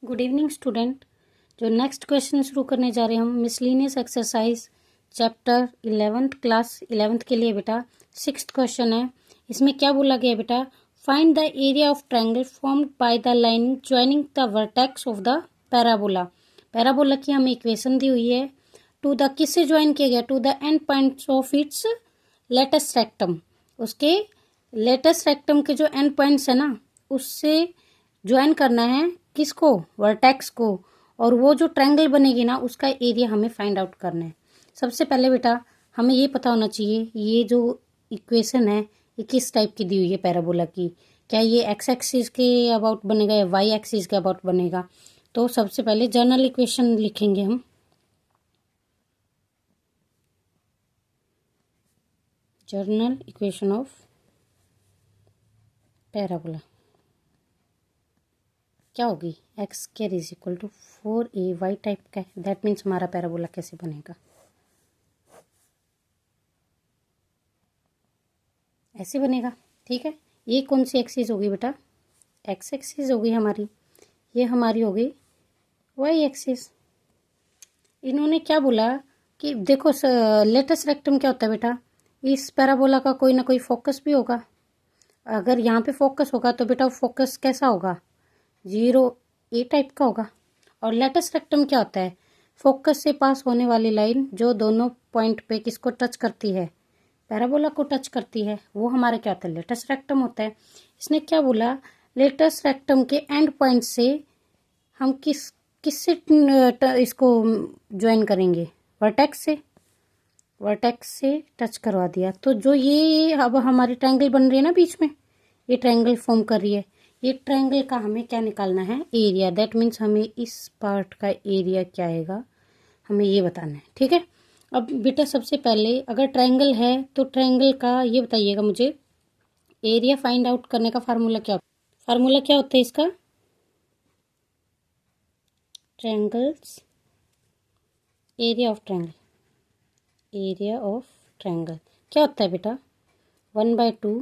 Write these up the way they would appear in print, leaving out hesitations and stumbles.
Good evening student. जो next question शुरू करने जा रहे हैं हम miscellaneous exercise chapter 11th class 11th के लिए बेटा 6th क्वेश्चन है। इसमें क्या बोला गया बेटा, find the area of triangle formed by the line joining the vertex of the parabola. Parabola की हमें इक्वेशन दी हुई है, टू द किससे ज्वाइन किया गया, to the end points of its latus rectum. उसके लेटेस्ट रेक्टम के जो एंड पॉइंट्स है ना उससे ज्वाइन करना है किसको, वर्टेक्स को, और वो जो ट्रायंगल बनेगी ना उसका एरिया हमें फाइंड आउट करना है। सबसे पहले बेटा हमें ये पता होना चाहिए ये जो इक्वेशन है ये किस टाइप की दी हुई है पैराबोला की, क्या ये एक्स एक्सिस के अबाउट बनेगा या वाई एक्सिस के अबाउट बनेगा। तो सबसे पहले जनरल इक्वेशन लिखेंगे हम। जर्नल इक्वेशन ऑफ पैराबोला क्या होगी, X square is equal to 4ay type का है। दैट मीन्स हमारा पैराबोला कैसे बनेगा, ऐसे बनेगा। ठीक है, ये कौन सी एक्सिस होगी बेटा, एक्स एक्सिस होगी हमारी, ये हमारी होगी वाई एक्सिस। इन्होंने क्या बोला कि देखो लेटेस्ट रेक्टम क्या होता है बेटा, इस पैराबोला का कोई ना कोई फोकस भी होगा। अगर यहाँ पे फोकस होगा तो बेटा फोकस कैसा होगा, 0 ए टाइप का होगा। और लेटेस्ट रेक्टम क्या होता है, फोकस से पास होने वाली लाइन जो दोनों पॉइंट पे किसको टच करती है, पैराबोला को टच करती है, वो हमारा क्या होता है, लेटेस्ट रेक्टम होता है। इसने क्या बोला, लेटेस्ट रेक्टम के एंड पॉइंट से हम किससे इसको ज्वाइन करेंगे, वर्टेक्स से। वर्टेक्स से टच करवा दिया तो जो ये अब हमारी ट्रायंगल बन रही है ना बीच में, ये ट्रायंगल फॉर्म कर रही है, ये ट्रायंगल का हमें क्या निकालना है, एरिया। दैट मीन्स हमें इस पार्ट का एरिया क्या आएगा हमें ये बताना है। ठीक है, अब बेटा सबसे पहले अगर ट्रायंगल है तो ट्रायंगल का ये बताइएगा मुझे, एरिया फाइंड आउट करने का फार्मूला क्या होता है, फार्मूला क्या होता है इसका, triangles area of triangle, area of triangle क्या होता है बेटा, 1/2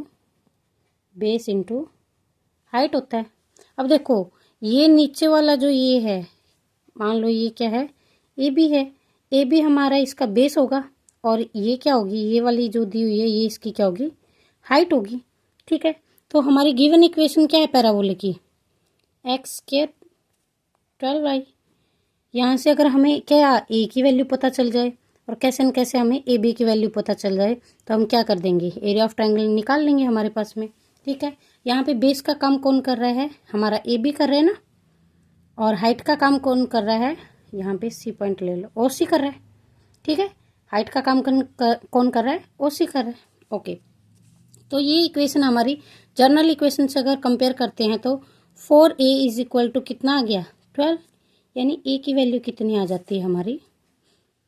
बेस इंटू हाइट होता है। अब देखो ये नीचे वाला जो ये है, मान लो ये क्या है, ए बी है, ए बी हमारा इसका बेस होगा, और ये क्या होगी, ये वाली जो दी हुई है ये इसकी क्या होगी, हाइट होगी। ठीक है, तो हमारी गिवन इक्वेशन क्या है पैराबोला की, एक्स स्क्वायर 12y। यहाँ से अगर हमें क्या ए की वैल्यू पता चल जाए और कैसे न कैसे हमें ए बी की वैल्यू पता चल जाए तो हम क्या कर देंगे, एरिया ऑफ ट्रायंगल निकाल लेंगे हमारे पास में। ठीक है, यहाँ पे बेस का काम कौन कर रहा है, हमारा ए बी कर रहे हैं ना, और हाइट का काम कौन कर रहा है, यहाँ पे सी पॉइंट ले लो, ओ सी कर रहा है। ठीक है, हाइट का काम कौन कर रहा है, ओ सी कर रहा है। ओके, तो ये इक्वेशन हमारी जनरल इक्वेशन से अगर कंपेयर करते हैं तो 4a इज इक्वल टू कितना आ गया, 12, यानी ए की वैल्यू कितनी आ जाती है हमारी,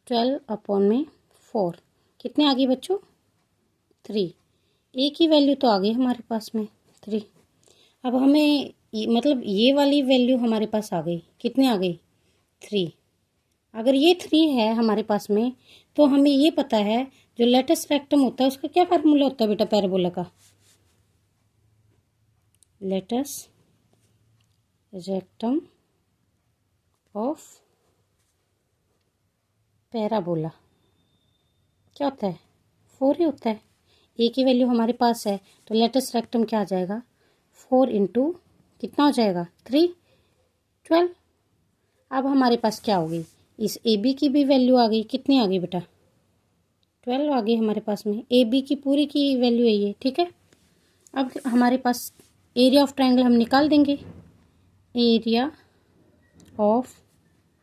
12/4 कितने आ गई बच्चों, 3। ए की वैल्यू तो आ गई हमारे पास में 3। अब हमें मतलब ये वाली वैल्यू हमारे पास आ गई, कितने आ गई, 3। अगर ये 3 है हमारे पास में तो हमें ये पता है जो लेटेस्ट रेक्टम होता है उसका क्या फार्मूला होता है बेटा पैराबोला का, लेटेस्ट रेक्टम ऑफ पैराबोला क्या होता है, 4 ही होता है। ए की वैल्यू हमारे पास है तो लेटेस्ट रेक्टम क्या आ जाएगा, 4 इंटू कितना हो जाएगा, 3, 12। अब हमारे पास क्या हो गई, इस ए बी की भी वैल्यू आ गई, कितनी आ गई बेटा, 12 आ गई हमारे पास में, ए बी की पूरी की वैल्यू है ये। ठीक है, अब हमारे पास एरिया ऑफ ट्रायंगल हम निकाल देंगे, एरिया ऑफ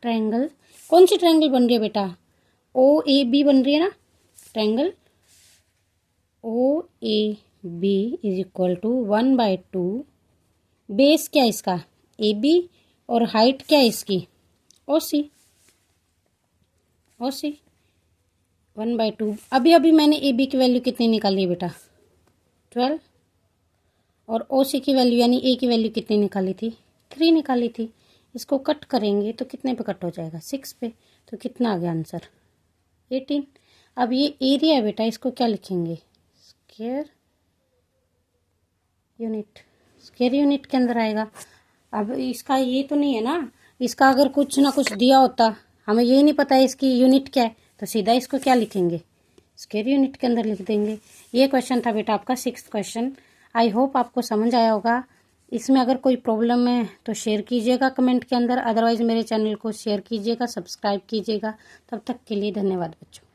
ट्रायंगल, कौन सी ट्रायंगल बन रही है बेटा, ओ ए बी बन रही है ना, triangle O A B is equal to 1/2 base क्या है इसका, ए बी, और हाइट क्या है इसकी, ओ सी, ओ सी 1/2। अभी अभी मैंने ए बी की वैल्यू कितनी निकाली बेटा, 12, और ओ सी की वैल्यू यानी ए की वैल्यू कितनी निकाली थी, 3 निकाली थी। इसको कट करेंगे तो कितने पे कट हो जाएगा, 6 पे, तो कितना आ गया आंसर, 18। अब ये एरिया है बेटा, इसको क्या लिखेंगे, स्क्वायर यूनिट, स्क्वायर यूनिट के अंदर आएगा। अब इसका ये तो नहीं है ना इसका अगर कुछ ना कुछ दिया होता, हमें यही नहीं पता है इसकी यूनिट क्या है, तो सीधा इसको क्या लिखेंगे, स्क्वायर यूनिट के अंदर लिख देंगे। ये क्वेश्चन था बेटा आपका 6th क्वेश्चन। आई होप आपको समझ आया होगा। इसमें अगर कोई प्रॉब्लम है तो शेयर कीजिएगा कमेंट के अंदर, अदरवाइज़ मेरे चैनल को शेयर कीजिएगा, सब्सक्राइब कीजिएगा। तब तक के लिए धन्यवाद बच्चों।